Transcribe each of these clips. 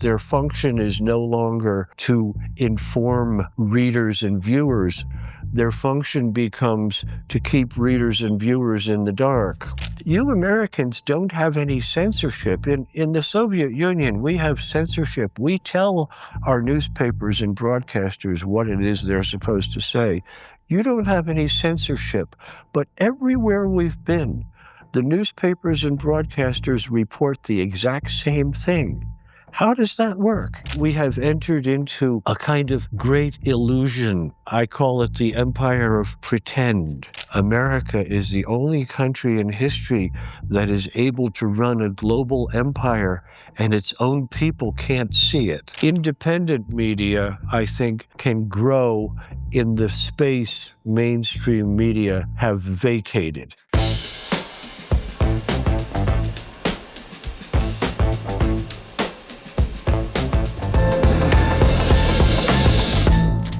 Their function is no longer to inform readers and viewers. Their function becomes to keep readers and viewers in the dark. You Americans don't have any censorship. In the Soviet Union, we have censorship. We tell our newspapers and broadcasters what it is they're supposed to say. You don't have any censorship. But everywhere we've been, the newspapers and broadcasters report the exact same thing. How does that work? We have entered into a kind of great illusion. I call it the empire of pretend. America is the only country in history that is able to run a global empire and its own people can't see it. Independent media, I think, can grow in the space mainstream media have vacated.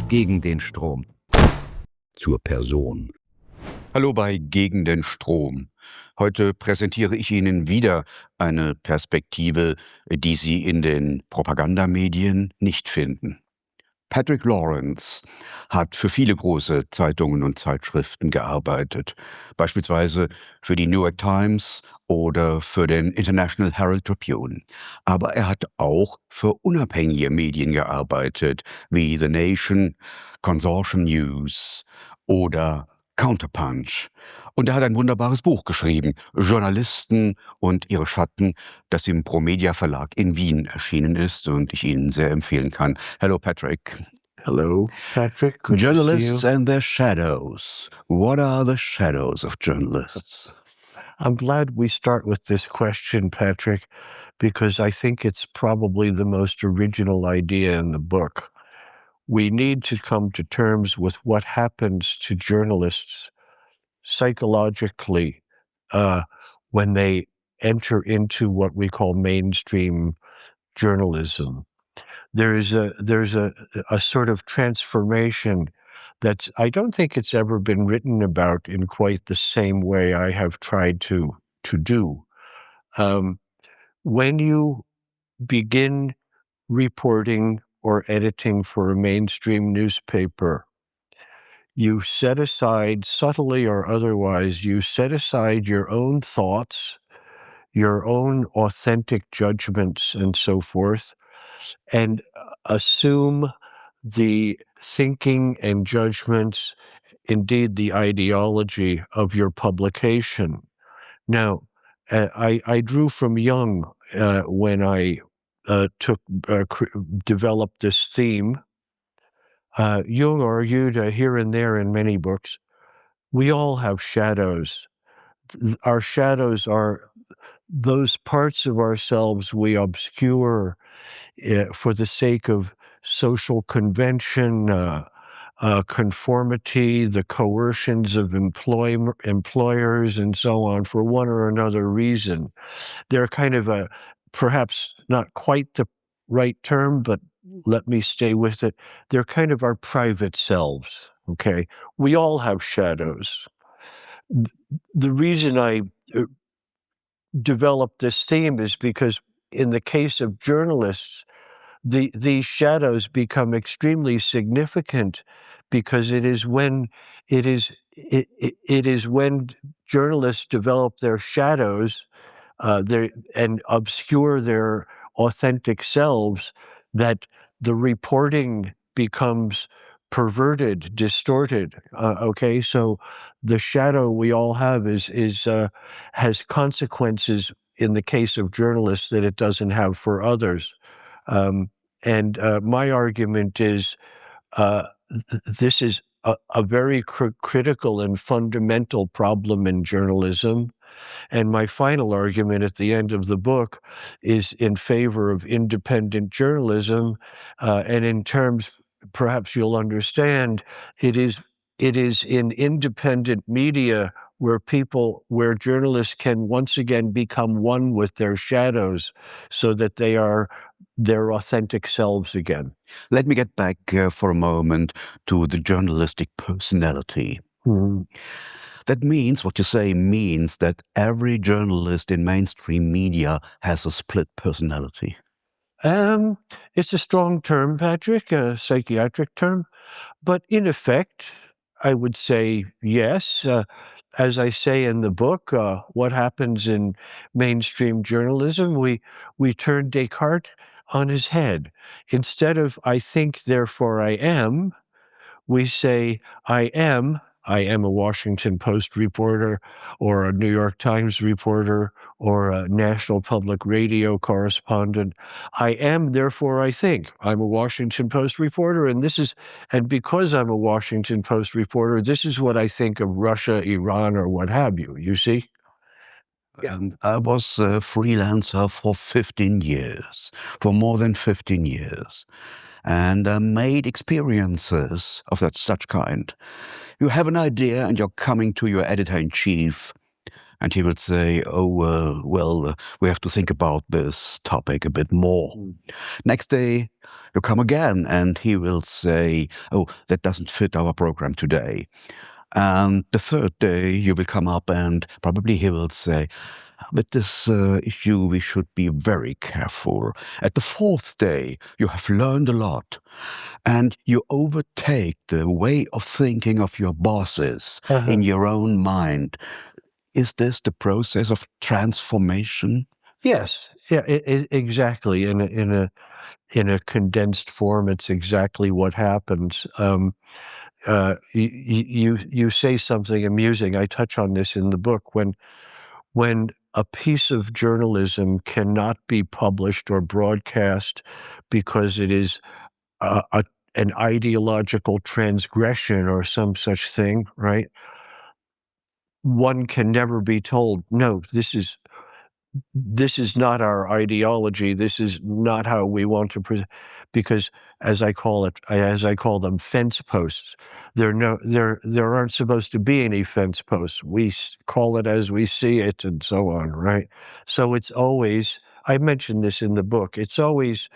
Gegen den Strom. Zur Person. Hallo bei Gegen den Strom. Heute präsentiere ich Ihnen wieder eine Perspektive, die Sie in den Propagandamedien nicht finden. Patrick Lawrence hat für viele große Zeitungen und Zeitschriften gearbeitet, beispielsweise für die New York Times oder für den International Herald Tribune. Aber er hat auch für unabhängige Medien gearbeitet, wie The Nation, Consortium News oder Counterpunch. Und er hat ein wunderbares Buch geschrieben, Journalisten und ihre Schatten, das im Promedia Verlag in Wien erschienen ist und ich Ihnen sehr empfehlen kann. Hello, Patrick. Hello, Patrick. Good Journalists to see you. and their shadows. What are the shadows of journalists? I'm glad we start with this question, Patrick, because I think it's probably the most original idea in the book. We need to come to terms with what happens to journalists psychologically when they enter into what we call mainstream journalism. There's a sort of transformation that's, I don't think it's ever been written about in quite the same way I have tried to do. When you begin reporting or editing for a mainstream newspaper, you set aside, subtly or otherwise, you set aside your own thoughts, your own authentic judgments and so forth, and assume the thinking and judgments, indeed the ideology of your publication. Now, I drew from Jung when I developed this theme. Jung argued here and there in many books, we all have shadows. Our shadows are those parts of ourselves we obscure for the sake of social convention, conformity, the coercions of employers, and so on, for one or another reason. They're kind of perhaps not quite the right term, but let me stay with it. They're kind of our private selves, okay? We all have shadows. The reason I developed this theme is because in the case of journalists, these shadows become extremely significant because it is when journalists develop their shadows and obscure their authentic selves that the reporting becomes perverted, distorted. Okay, so the shadow we all have has consequences in the case of journalists that it doesn't have for others. And my argument is this is a very critical and fundamental problem in journalism. And my final argument at the end of the book is in favor of independent journalism. And in terms, perhaps you'll understand, it is in independent media where journalists can once again become one with their shadows so that they are their authentic selves again. Let me get back for a moment to the journalistic personality. Mm-hmm. That means, what you say means that every journalist in mainstream media has a split personality. It's a strong term, Patrick, a psychiatric term, but in effect, I would say yes. As I say in the book, what happens in mainstream journalism, we turn Descartes on his head. Instead of "I think, therefore I am," we say, I am a Washington Post reporter or a New York Times reporter or a National Public Radio correspondent. I am, therefore I think. I'm a Washington Post reporter, and because I'm a Washington Post reporter, this is what I think of Russia, Iran, or what have you. You see? Yeah. I was a freelancer for 15 years, for more than 15 years, and made experiences of such kind. You have an idea and you're coming to your editor-in-chief, and he will say, we have to think about this topic a bit more. Next day, you come again, and he will say, oh, that doesn't fit our program today. And the third day, you will come up, and probably he will say, with this issue, we should be very careful. At the fourth day, you have learned a lot, and you overtake the way of thinking of your bosses in your own mind. Is this the process of transformation? Yes, yeah, exactly. In a condensed form, it's exactly what happens. You say something amusing. I touch on this in the book. When a piece of journalism cannot be published or broadcast because it is an ideological transgression or some such thing, right? One can never be told, no, this is not our ideology. This is not how we want to present, because as I call them fence posts. There aren't supposed to be any fence posts. We call it as we see it, and so on, right? So it's always, I mentioned this in the book, it's always,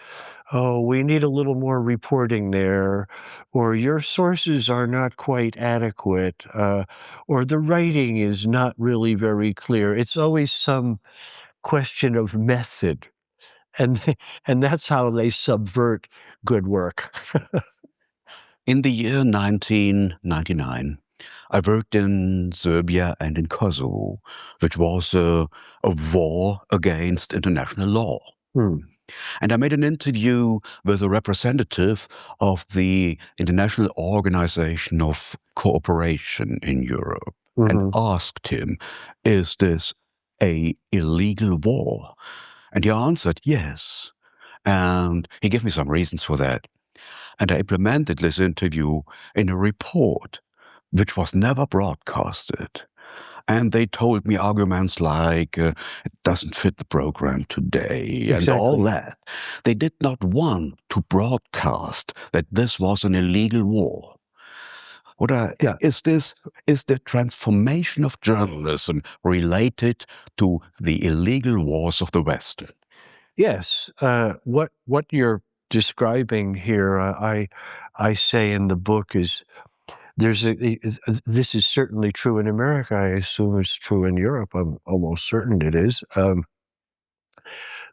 oh, we need a little more reporting there, or your sources are not quite adequate, or the writing is not really very clear. It's always some question of method, and that's how they subvert good work. In the year 1999, I worked in Serbia and in Kosovo, which was a war against international law. And I made an interview with a representative of the International Organization of Cooperation in Europe and asked him, is this an illegal war? And he answered, yes. And he gave me some reasons for that. And I implemented this interview in a report which was never broadcasted. And they told me arguments like, it doesn't fit the program today, and all that. They did not want to broadcast that this was an illegal war. Is the transformation of journalism related to the illegal wars of the West? Yes. What you're describing here, I say in the book, is this is certainly true in America. I assume it's true in Europe. I'm almost certain it is.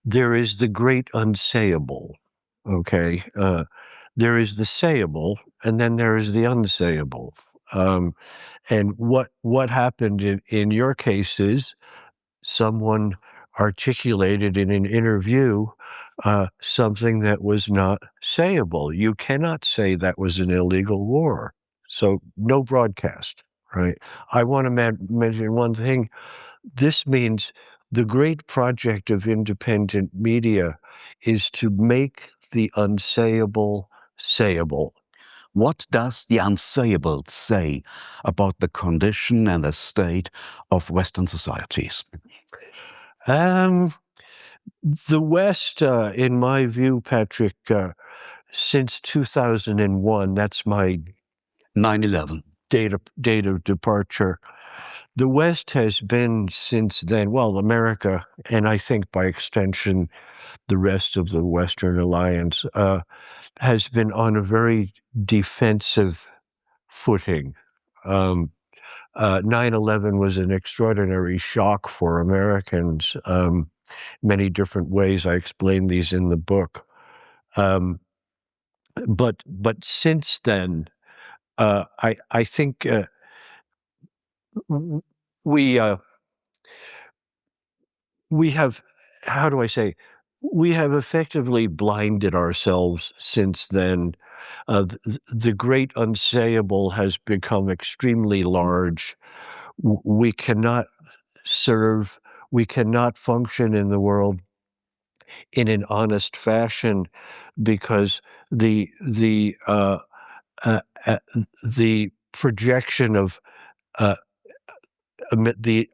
There is the great unsayable, okay? There is the sayable, and then there is the unsayable. And what happened in your case is someone articulated in an interview something that was not sayable. You cannot say that was an illegal war. So no broadcast, right? I want to mention one thing. This means the great project of independent media is to make the unsayable sayable. What does the unsayable say about the condition and the state of Western societies? The West, in my view, Patrick, since 2001, that's my 9/11 date of departure. The West has been since then, well, America, and I think by extension, the rest of the Western Alliance, has been on a very defensive footing. 9/11 was an extraordinary shock for Americans. many different ways. I explain these in the book. But since then, I think we have, how do I say, we have effectively blinded ourselves since then. The great unsayable has become extremely large. We cannot serve, we cannot function in the world in an honest fashion because the projection of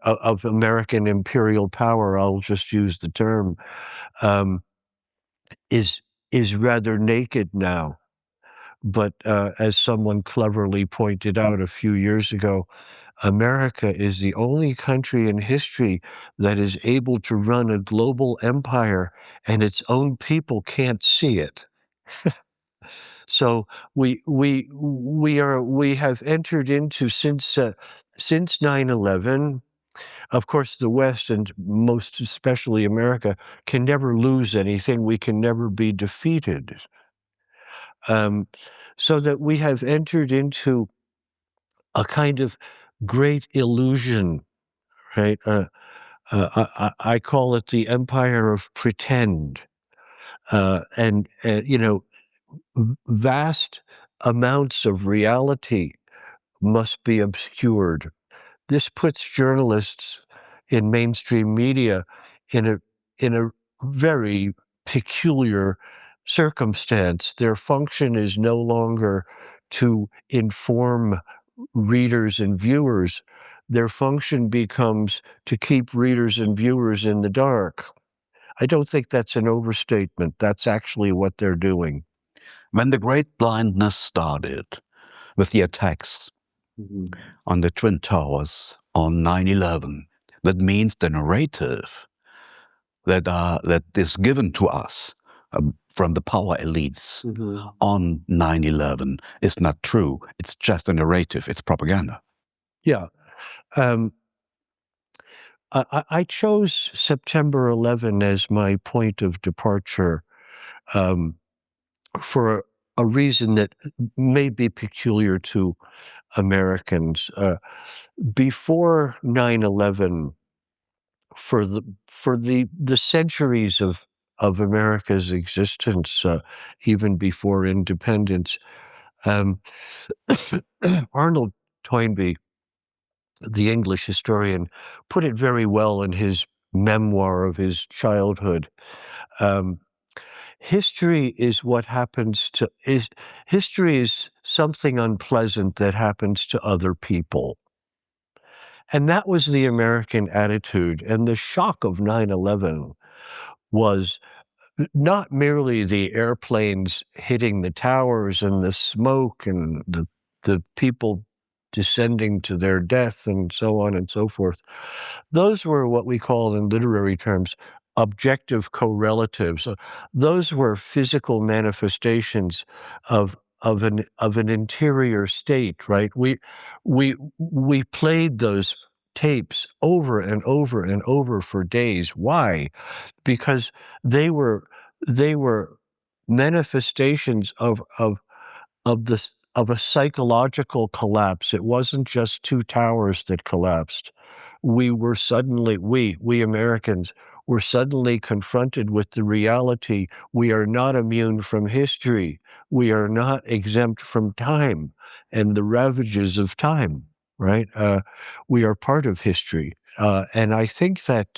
of American imperial power, I'll just use the term, is rather naked now. But as someone cleverly pointed out a few years ago, America is the only country in history that is able to run a global empire and its own people can't see it. So we have entered into, since 9/11, of course, the West, and most especially America, can never lose anything. We can never be defeated. So that we have entered into a kind of great illusion, right? I call it the empire of pretend. And vast amounts of reality must be obscured. This puts journalists in mainstream media in a very peculiar circumstance. Their function is no longer to inform readers and viewers. Their function becomes to keep readers and viewers in the dark. I don't think that's an overstatement. That's actually what they're doing. When the Great Blindness started with the attacks on the Twin Towers on 9/11, that means the narrative that is given to us from the power elites on 9/11 is not true. It's just a narrative. It's propaganda. Yeah. I chose September 11 as my point of departure for a reason that may be peculiar to Americans. Before 9/11, for the centuries of America's existence, even before independence, Arnold Toynbee, the English historian, put it very well in his memoir of his childhood. History is what happens to history is something unpleasant that happens to other people. And that was the American attitude. And the shock of 9/11 was not merely the airplanes hitting the towers and the smoke and the people descending to their death and so on and so forth. Those were what we call in literary terms objective correlatives. Those were physical manifestations of an interior state, right? We played those tapes over and over and over for days. Why? Because they were manifestations of a psychological collapse. It wasn't just two towers that collapsed. We were suddenly, we Americans were suddenly confronted with the reality we are not immune from history. We are not exempt from time and the ravages of time, right? We are part of history. And I think that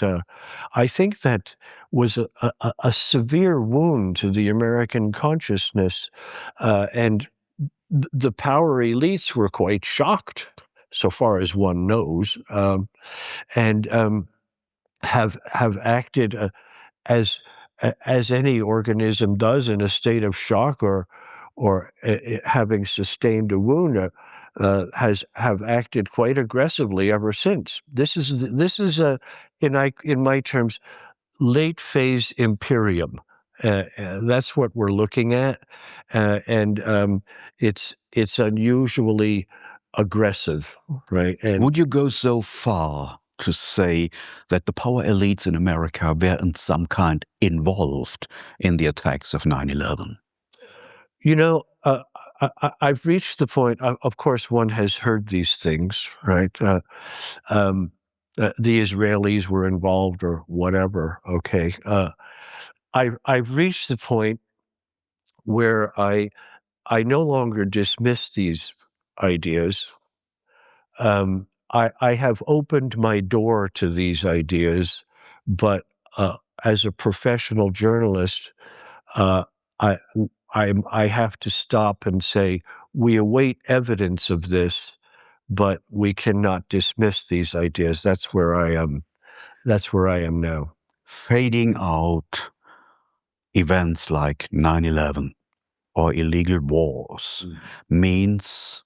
was a severe wound to the American consciousness, and the power elites were quite shocked, so far as one knows, and have acted as any organism does in a state of shock or having sustained a wound. Have acted quite aggressively ever since. This is in my terms, late phase imperium. That's what we're looking at, and it's unusually aggressive, right? And would you go so far to say that the power elites in America were in some kind involved in the attacks of 9/11? You know, I've reached the point, of course, one has heard these things, right? The Israelis were involved or whatever, okay. I've reached the point where I no longer dismiss these ideas. I have opened my door to these ideas, but as a professional journalist, uh, I I have to stop and say we await evidence of this, but we cannot dismiss these ideas. That's where I am. That's where I am now. Fading out events like 9/11 or illegal wars means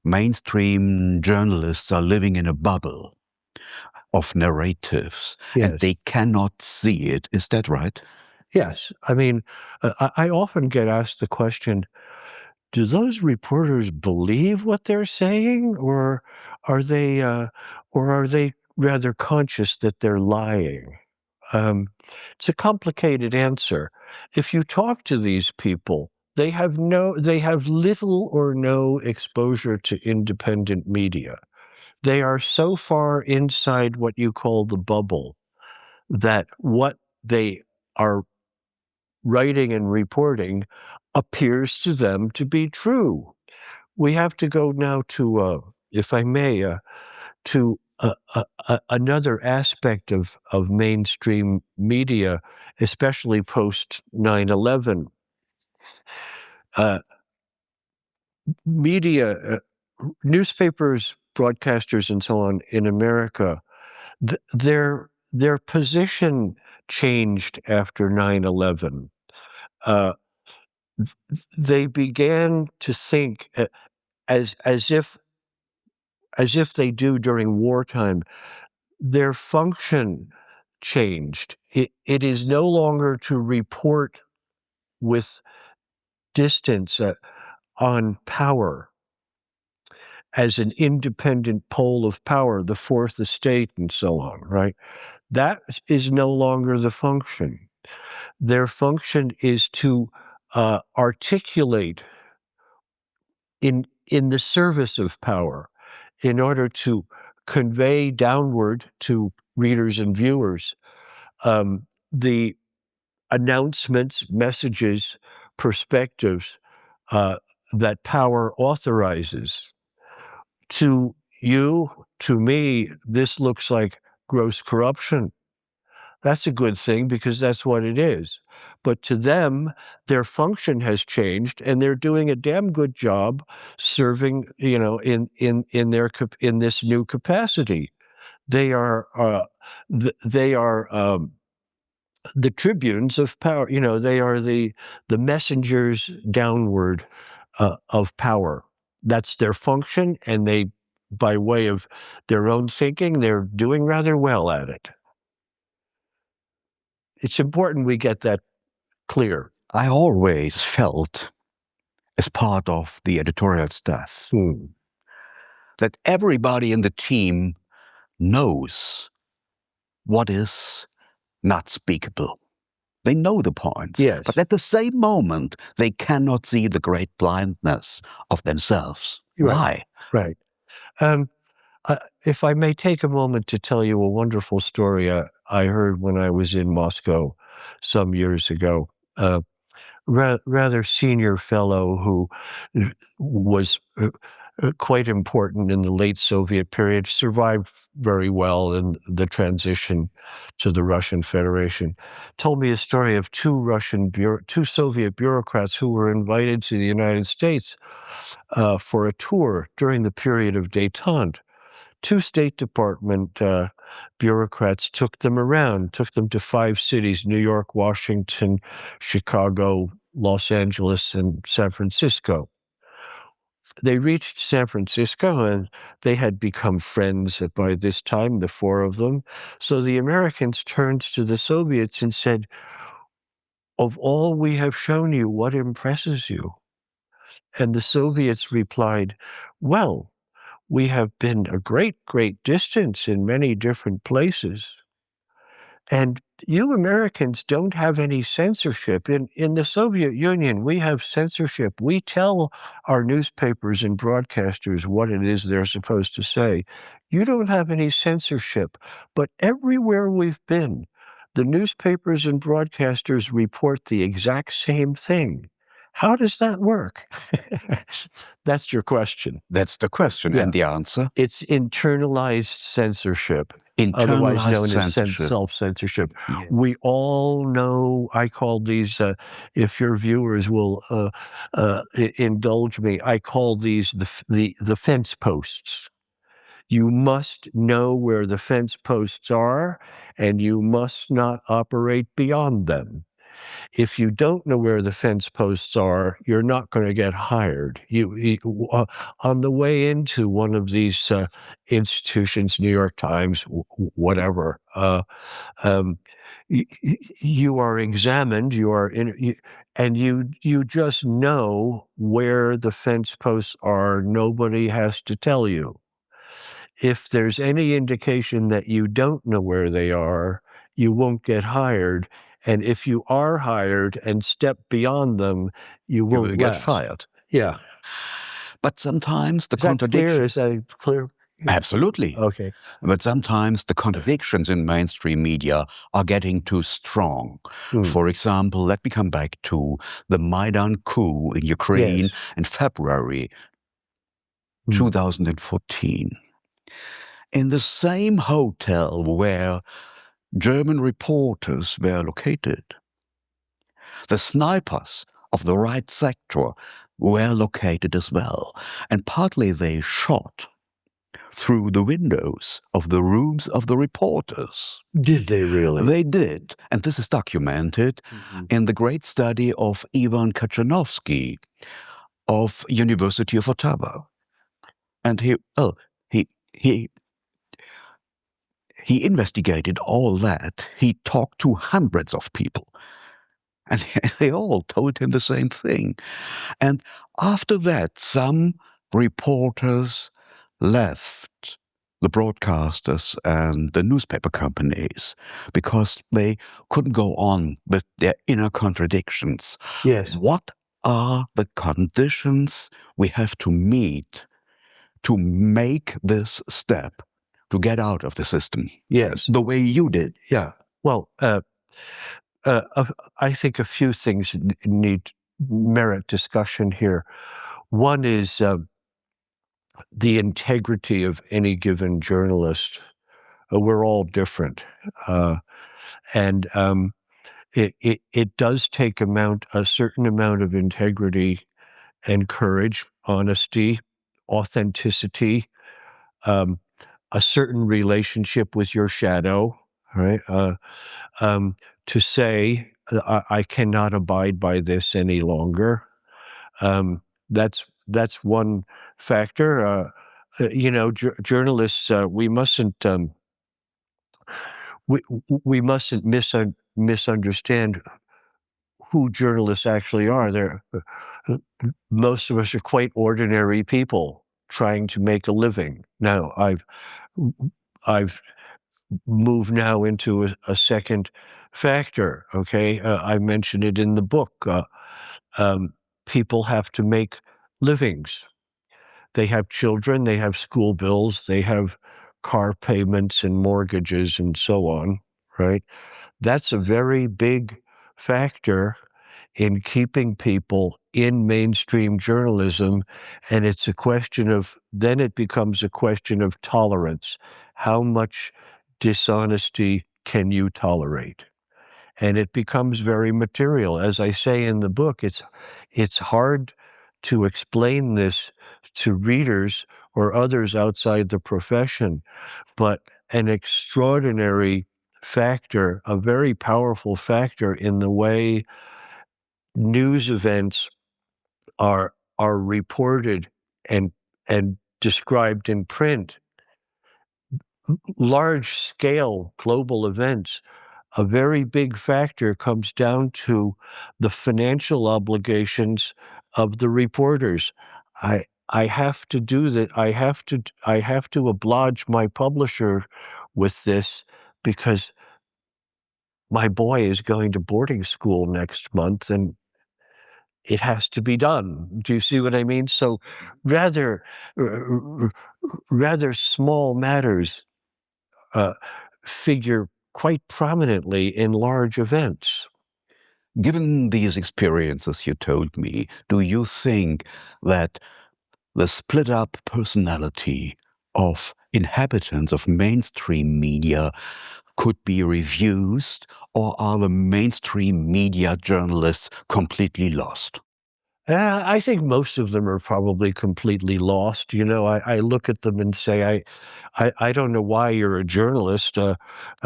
mainstream journalists are living in a bubble of narratives, and Yes. they cannot see it. Is that right? Yes. I mean, I often get asked the question, do those reporters believe what they're saying, or are they rather conscious that they're lying? It's a complicated answer. If you talk to these people, they have little or no exposure to independent media. They are so far inside what you call the bubble that what they are writing and reporting appears to them to be true. We have to go now to, if I may, to another aspect of mainstream media, especially post 9/11. Media, newspapers, broadcasters, and so on in America, their position changed after 9/11. They began to think as if they do during wartime. Their function changed. It is no longer to report with distance on power as an independent pole of power, the fourth estate and so on, right? That is no longer the function. Their function is to articulate in the service of power in order to convey downward to readers and viewers the announcements, messages, perspectives that power authorizes. To you, to me, this looks like gross corruption. That's a good thing because that's what it is. But to them, their function has changed, and they're doing a damn good job serving, in this new capacity. They are the tribunes of power. They are the messengers downward of power. That's their function, and they, by way of their own thinking, they're doing rather well at it. It's important we get that clear. I always felt, as part of the editorial staff, that everybody in the team knows what is not speakable. They know the points, Yes. but at the same moment, they cannot see the great blindness of themselves. Right. Why? Right. If I may take a moment to tell you a wonderful story I heard when I was in Moscow some years ago. Rather senior fellow who was quite important in the late Soviet period, survived very well in the transition to the Russian Federation, told me a story of two Soviet bureaucrats who were invited to the United States for a tour during the period of détente. Two State Department bureaucrats took them around, took them to 5 cities: New York, Washington, Chicago, Los Angeles, and San Francisco. They reached San Francisco, and they had become friends by this time, the four of them. So the Americans turned to the Soviets and said, "Of all we have shown you, what impresses you?" And the Soviets replied, "Well, we have been a great, great distance in many different places. And you Americans don't have any censorship. In the Soviet Union, we have censorship. We tell our newspapers and broadcasters what it is they're supposed to say. You don't have any censorship. But everywhere we've been, the newspapers and broadcasters report the exact same thing. How does that work? That's your question. That's the question. Yeah. And the answer? It's internalized censorship. Otherwise known as self-censorship. Yeah. We all know, I call these, if your viewers will indulge me, I call these the fence posts. You must know where the fence posts are, and you must not operate beyond them. If you don't know where the fence posts are, you're not going to get hired. On the way into one of these institutions, New York Times, whatever, you are examined. And you just know where the fence posts are. Nobody has to tell you. If there's any indication that you don't know where they are, you won't get hired. And if you are hired and step beyond them, you won't get last. fired. Yeah. But sometimes the Is that contradiction... clear? Is that clear? Absolutely. Okay. But sometimes the contradictions in mainstream media are getting too strong. Hmm. For example, let me come back to the Maidan coup in Ukraine Yes. in February 2014. In the same hotel where German reporters were located, the snipers of the right sector were located as well. And partly they shot through the windows of the rooms of the reporters. Did they really? They did. And this is documented in the great study of Ivan Kachanovsky of University of Ottawa. And he investigated all that. He talked to hundreds of people. And they all told him the same thing. And after that, some reporters left the broadcasters and the newspaper companies because they couldn't go on with their inner contradictions. Yes. What are the conditions we have to meet to make this step to get out of the system? Yes. The way you did. Yeah. Well, I think a few things merit discussion here. One is the integrity of any given journalist. We're all different. And it does take a certain amount of integrity and courage, honesty, authenticity, a certain relationship with your shadow, right? To say, I cannot abide by this any longer. That's one factor. Journalists, we mustn't misunderstand who journalists actually are. Most of us are quite ordinary people trying to make a living. Now, I've moved now into a second factor. Okay, I mentioned it in the book. People have to make livings. They have children, they have school bills, they have car payments and mortgages and so on, right? That's a very big factor in keeping people in mainstream journalism. And it's a question of, then it becomes a question of tolerance. How much dishonesty can you tolerate? And it becomes very material. As I say in the book, it's hard to explain this to readers or others outside the profession, but an extraordinary factor, a very powerful factor in the way news events are reported and described in print. Large-scale global events, a very big factor comes down to the financial obligations of the reporters. I have to do that. I have to oblige my publisher with this because my boy is going to boarding school next month and it has to be done. Do you see what I mean? So rather small matters figure quite prominently in large events. Given these experiences you told me, do you think that the split up personality of inhabitants of mainstream media could be reviewed, or are the mainstream media journalists completely lost? I think most of them are probably completely lost. You know, I look at them and say, I don't know why you're a journalist. A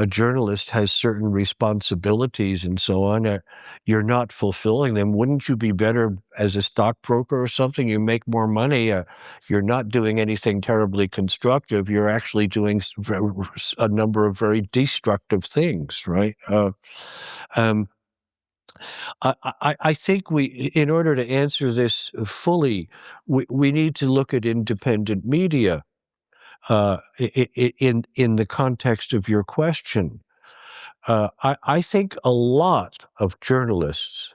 journalist has certain responsibilities and so on. You're not fulfilling them. Wouldn't you be better as a stockbroker or something? You make more money. You're not doing anything terribly constructive. You're actually doing a number of very destructive things, right? I think in order to answer this fully, we need to look at independent media in the context of your question. I think a lot of journalists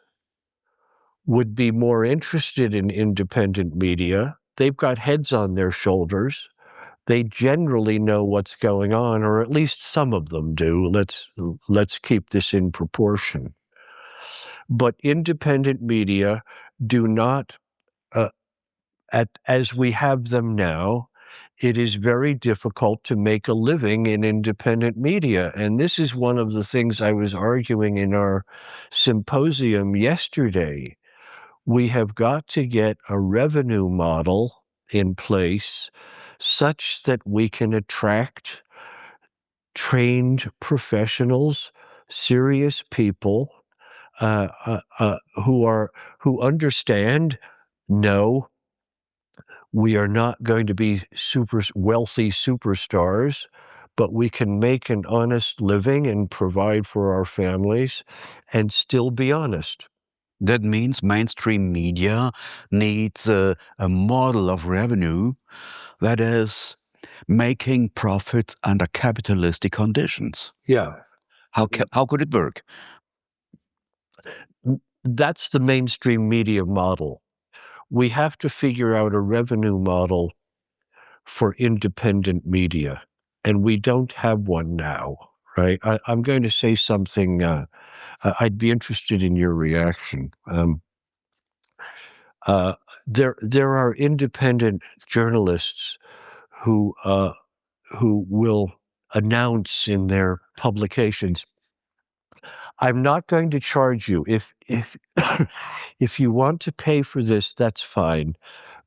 would be more interested in independent media. They've got heads on their shoulders. They generally know what's going on, or at least some of them do. Let's keep this in proportion. But independent media do not, as we have them now, it is very difficult to make a living in independent media. And this is one of the things I was arguing in our symposium yesterday. We have got to get a revenue model in place such that we can attract trained professionals, serious people, who understand, no, we are not going to be super wealthy superstars, but we can make an honest living and provide for our families and still be honest. That means mainstream media needs a model of revenue that is making profits under capitalistic conditions. Yeah. How could it work? That's the mainstream media model. We have to figure out a revenue model for independent media, and we don't have one now, right? I'm going to say something, I'd be interested in your reaction. There are independent journalists who will announce in their publications, I'm not going to charge you. If if you want to pay for this, that's fine,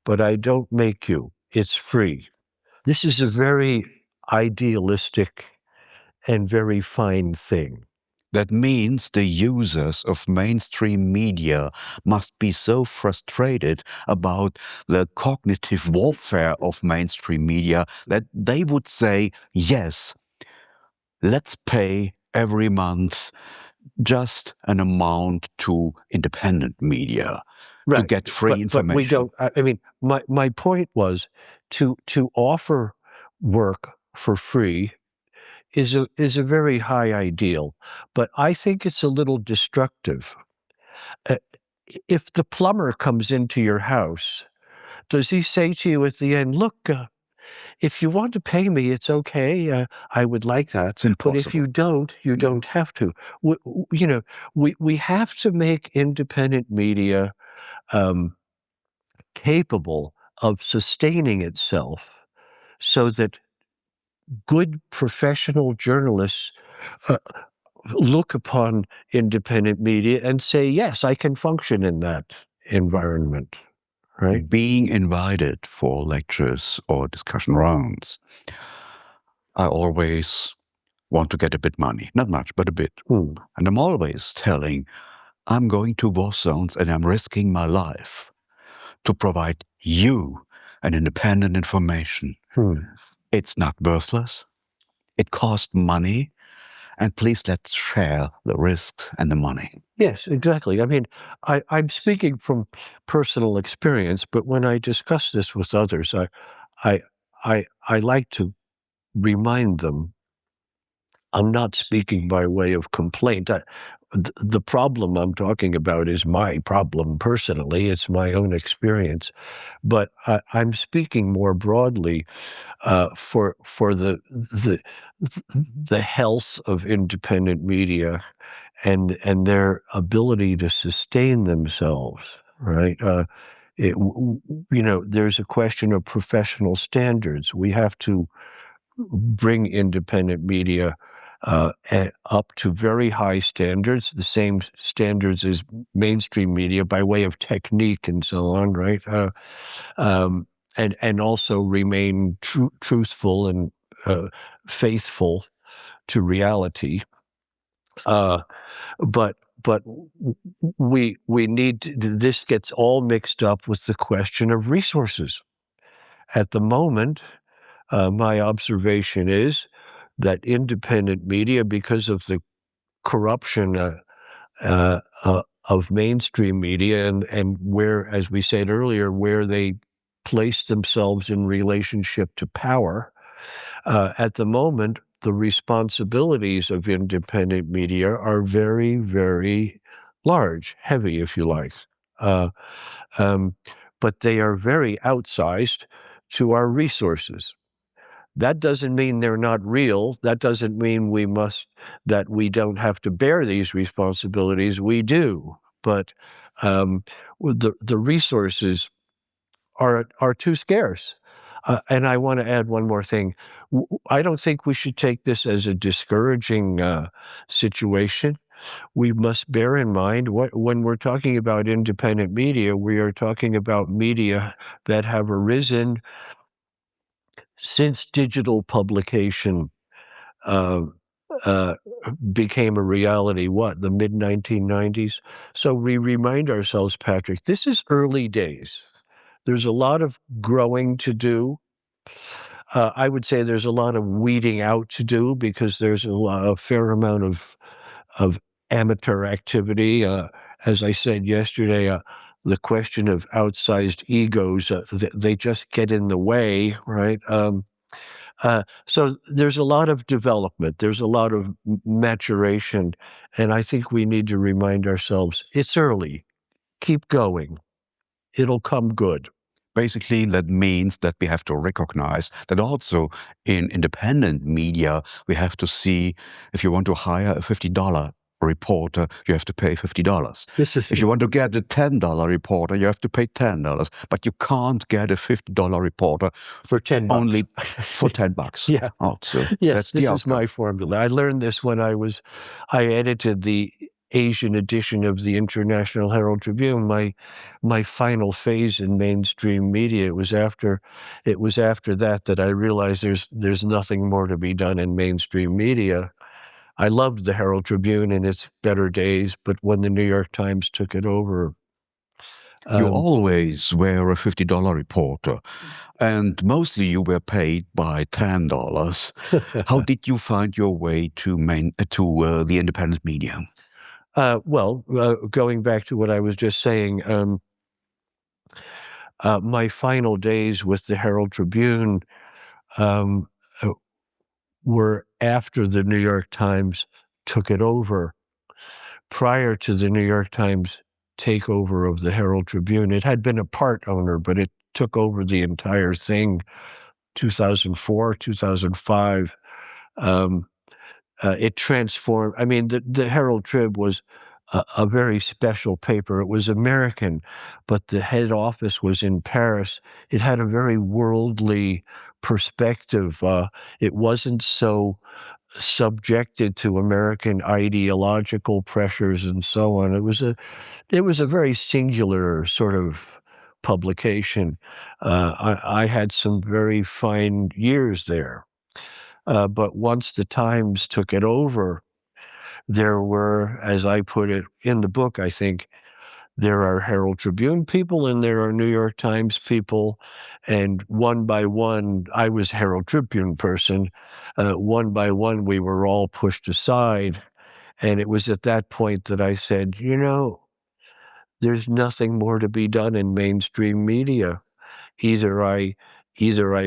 but I don't make you. It's free. This is a very idealistic and very fine thing. That means the users of mainstream media must be so frustrated about the cognitive warfare of mainstream media that they would say, yes, let's pay every month just an amount to independent media to get free information. But we don't, I mean, my point was to offer work for free is a very high ideal, but I think it's a little destructive. If the plumber comes into your house, does he say to you at the end, look, if you want to pay me, it's okay. I would like that. It's impossible. But if you don't, you don't have to. We have to make independent media capable of sustaining itself so that good professional journalists look upon independent media and say, yes, I can function in that environment, right? Being invited for lectures or discussion rounds, I always want to get a bit money. Not much, but a bit. And I'm always telling, I'm going to war zones and I'm risking my life to provide you an independent information. It's not worthless. It costs money. And please let's share the risks and the money. Yes, exactly. I mean, I'm speaking from personal experience, but when I discuss this with others, I like to remind them I'm not speaking by way of complaint. The problem I'm talking about is my problem personally. It's my own experience. But I'm speaking more broadly for the health of independent media and their ability to sustain themselves, right? There's a question of professional standards. We have to bring independent media up to very high standards, the same standards as mainstream media by way of technique and so on, right? And also remain truthful and faithful to reality. But we need this gets all mixed up with the question of resources. At the moment, my observation is that independent media, because of the corruption of mainstream media and where, as we said earlier, where they place themselves in relationship to power, at the moment, the responsibilities of independent media are very, very large, heavy, if you like. But they are very outsized to our resources. That doesn't mean they're not real. That doesn't mean that we don't have to bear these responsibilities. We do, but the resources are too scarce. And I want to add one more thing. I don't think we should take this as a discouraging situation. We must bear in mind when we're talking about independent media, we are talking about media that have arisen since digital publication became a reality, the mid-1990s? So we remind ourselves, Patrick, this is early days. There's a lot of growing to do. I would say there's a lot of weeding out to do because there's a fair amount of amateur activity. As I said yesterday, the question of outsized egos, they just get in the way, right? So there's a lot of development. There's a lot of maturation. And I think we need to remind ourselves, it's early. Keep going. It'll come good. Basically, that means that we have to recognize that also in independent media, we have to see if you want to hire a $50 reporter, you have to pay $50. If you want to get a $10 reporter, you have to pay $10. But you can't get a $50 reporter for $10. Only for $10. Yeah. Also, yes, this is my formula. I learned this when I edited the Asian edition of the International Herald Tribune. My final phase in mainstream media. It was after that I realized there's nothing more to be done in mainstream media. I loved the Herald Tribune in its better days, but when the New York Times took it over, you always were a $50 reporter, and mostly you were paid by $10. How did you find your way to the independent media? Going back to what I was just saying, my final days with the Herald Tribune were after the New York Times took it over. Prior to the New York Times takeover of the Herald Tribune, it had been a part owner, but it took over the entire thing, 2004, 2005. It transformed. I mean, the Herald Trib was a very special paper. It was American, but the head office was in Paris. It had a very worldly perspective. It wasn't so subjected to American ideological pressures and so on. It was a very singular sort of publication. I had some very fine years there. But once the Times took it over, there were, as I put it in the book, I think, there are Herald Tribune people and there are New York Times people, and one by one, I was Herald Tribune person. One by one, we were all pushed aside, and it was at that point that I said, there's nothing more to be done in mainstream media. Either I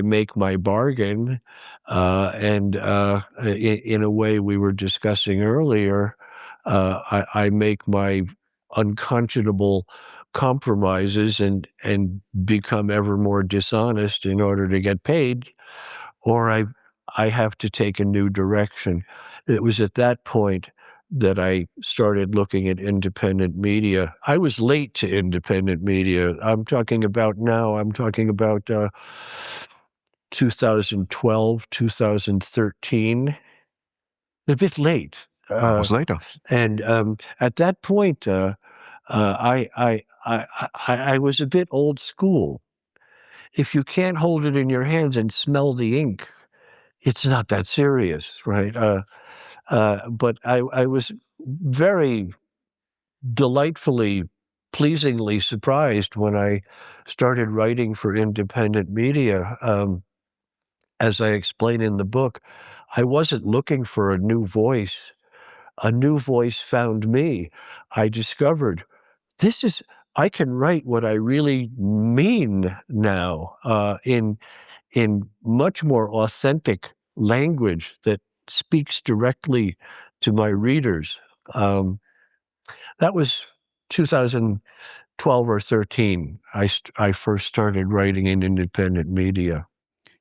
make my bargain, and in a way we were discussing earlier, I make my unconscionable compromises and become ever more dishonest in order to get paid, or I have to take a new direction. It was at that point that I started looking at independent media. I was late to independent media. I'm talking about 2012, 2013. A bit late. Hours later. And at that point, I was a bit old school. If you can't hold it in your hands and smell the ink, it's not that serious, right? But I was very delightfully, pleasingly surprised when I started writing for independent media. As I explain in the book, I wasn't looking for a new voice. A new voice found me. I discovered I can write what I really mean now, in much more authentic language that speaks directly to my readers. That was 2012 or 13. I first started writing in independent media.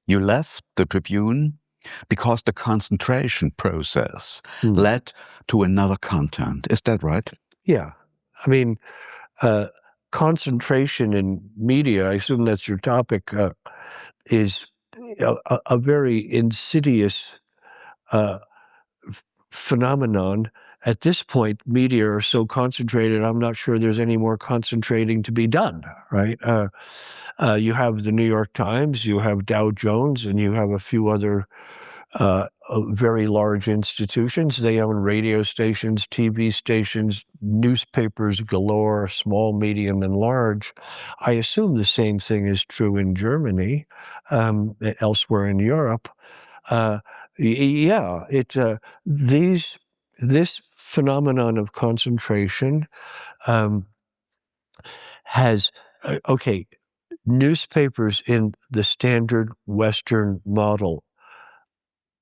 You left the Tribune because the concentration process led to another content. Is that right? Yeah. I mean, concentration in media, I assume that's your topic, is a very insidious phenomenon. At this point, media are so concentrated, I'm not sure there's any more concentrating to be done, right? You have the New York Times, you have Dow Jones, and you have a few other very large institutions. They own radio stations, TV stations, newspapers galore, small, medium, and large. I assume the same thing is true in Germany, elsewhere in Europe. This phenomenon of concentration has newspapers in the standard Western model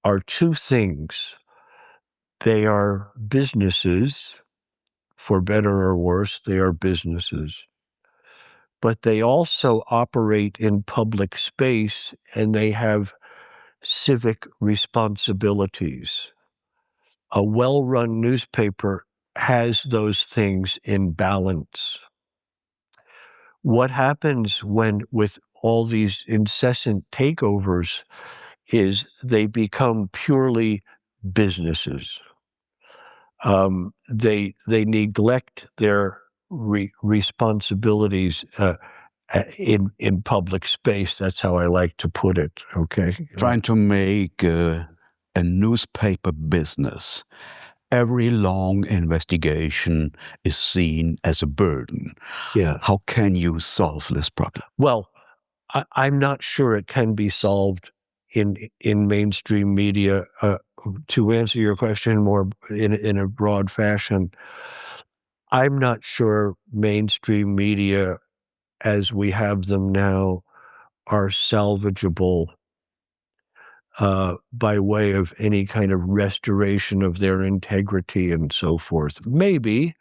are two things. They are businesses, for better or worse, they are businesses. But they also operate in public space and they have civic responsibilities. A well-run newspaper has those things in balance. What happens with all these incessant takeovers is they become purely businesses. They neglect their responsibilities in public space. That's how I like to put it. Okay, trying to make a newspaper business. Every long investigation is seen as a burden. Yeah. How can you solve this problem? Well, I'm not sure it can be solved in mainstream media. To answer your question more in a broad fashion, I'm not sure mainstream media as we have them now are salvageable by way of any kind of restoration of their integrity and so forth. Maybe,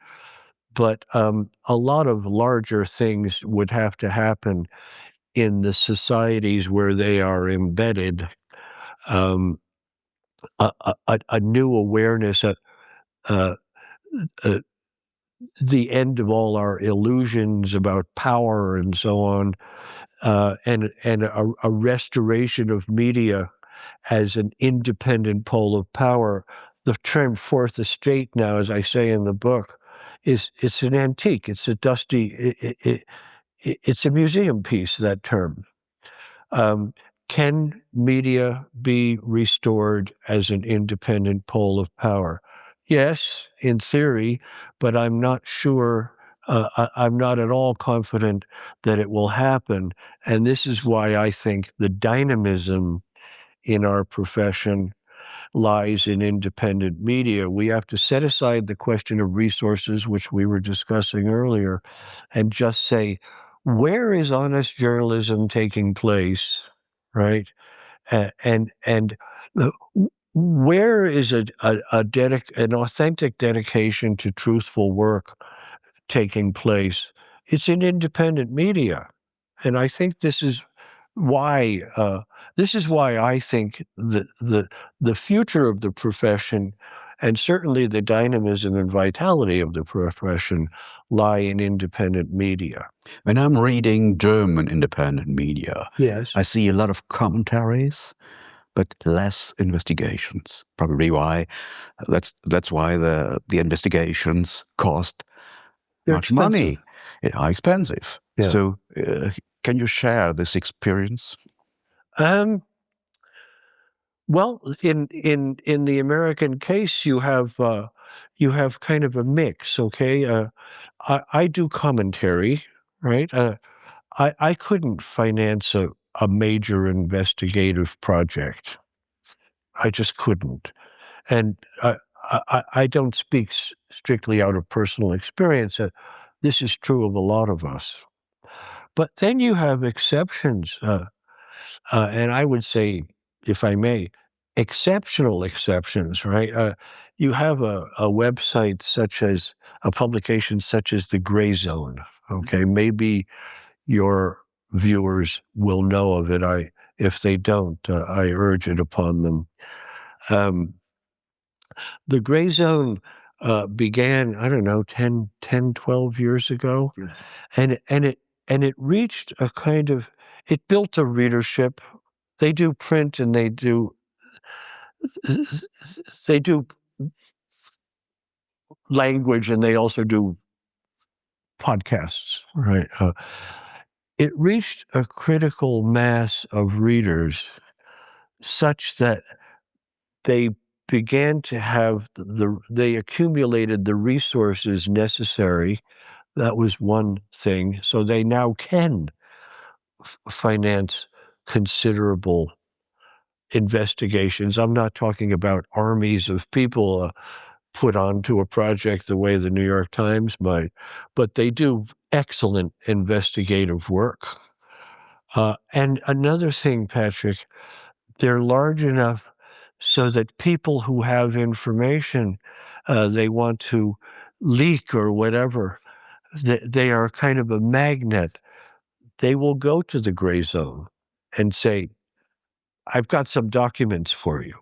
but a lot of larger things would have to happen in the societies where they are embedded. A new awareness, the end of all our illusions about power and so on, and a restoration of media as an independent pole of power. The term fourth estate now, as I say in the book, it's an antique. It's a dusty, it's a museum piece, that term. Can media be restored as an independent pole of power? Yes, in theory, but I'm not sure I'm not at all confident that it will happen. And this is why I think the dynamism in our profession lies in independent media. We have to set aside the question of resources, which we were discussing earlier, and just say, where is honest journalism taking place, right? And where is an authentic dedication to truthful work taking place? It's in independent media, and I think this is why I think the future of the profession, and certainly the dynamism and vitality of the profession, lie in independent media. When I'm reading German independent media, Yes. I see a lot of commentaries, but less investigations. Probably why that's why the investigations cost They're much expensive. money. They are expensive. Yeah. So can you share this experience? Well, in the American case, you have kind of a mix. Okay, I do commentary, right? I couldn't finance a major investigative project. I just couldn't, and I don't speak strictly out of personal experience. This is true of a lot of us. But then you have exceptions. And I would say, if I may, exceptional exceptions, right? You have a website such as a publication such as the Gray Zone. Okay, maybe your viewers will know of it. If they don't, I urge it upon them. The Gray Zone began, I don't know, 10, 12 years ago, and it reached a kind of, it built a readership. They do print and they do language, and they also do podcasts, right? It reached a critical mass of readers such that they began to have they accumulated the resources necessary. That was one thing. So they now can finance considerable investigations. I'm not talking about armies of people put onto a project the way the New York Times might, but they do excellent investigative work. And another thing, Patrick, they're large enough so that people who have information they want to leak or whatever, they are kind of a magnet. They will go to the Gray Zone and say, I've got some documents for you.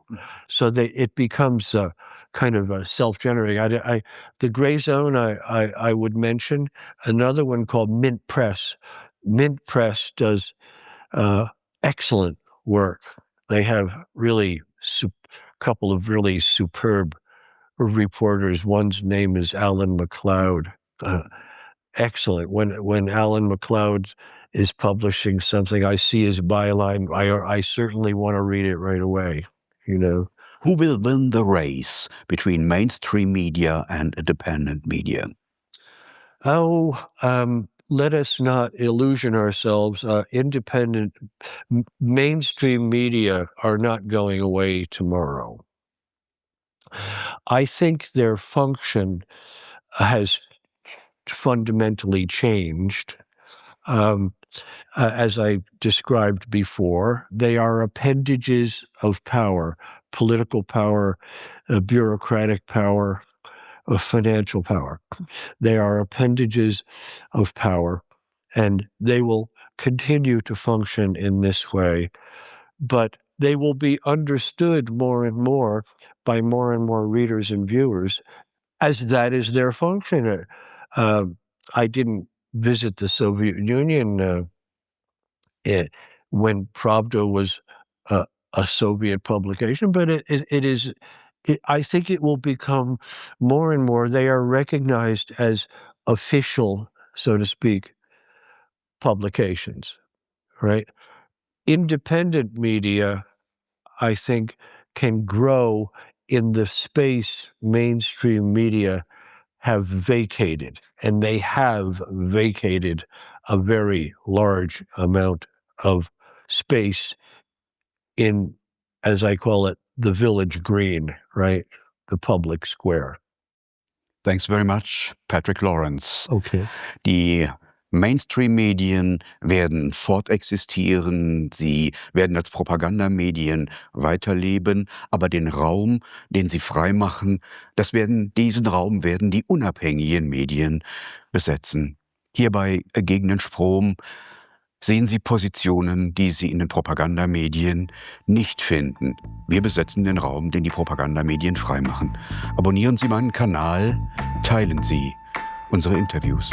So it becomes kind of a self-generating. The Gray Zone, I would mention. Another one called Mint Press. Mint Press does excellent work. They have really a couple of really superb reporters. One's name is Alan McLeod. Excellent. When Alan McLeod is publishing something, I see his byline. I certainly want to read it right away. You know, Who will win the race between mainstream media and independent media? Let us not illusion ourselves. Independent mainstream media are not going away tomorrow. I think their function has fundamentally changed. As I described before, they are appendages of power, political power, bureaucratic power, financial power. They are appendages of power, and they will continue to function in this way, but they will be understood more and more by more and more readers and viewers as that is their function. I didn't visit the Soviet Union when Pravda was a Soviet publication, but it is. I think it will become more and more. They are recognized as official, so to speak, publications, right? Independent media, I think, can grow in the space mainstream media have vacated, and they have vacated a very large amount of space in, as I call it, the village green, right? The public square. Thanks very much, Patrick Lawrence. Okay. Die Mainstream-Medien werden fortexistieren, sie werden als Propagandamedien weiterleben, aber den Raum, den sie freimachen, diesen Raum werden die unabhängigen Medien besetzen. Hierbei gegen den Strom sehen Sie Positionen, die Sie in den Propagandamedien nicht finden. Wir besetzen den Raum, den die Propagandamedien freimachen. Abonnieren Sie meinen Kanal, teilen Sie unsere Interviews.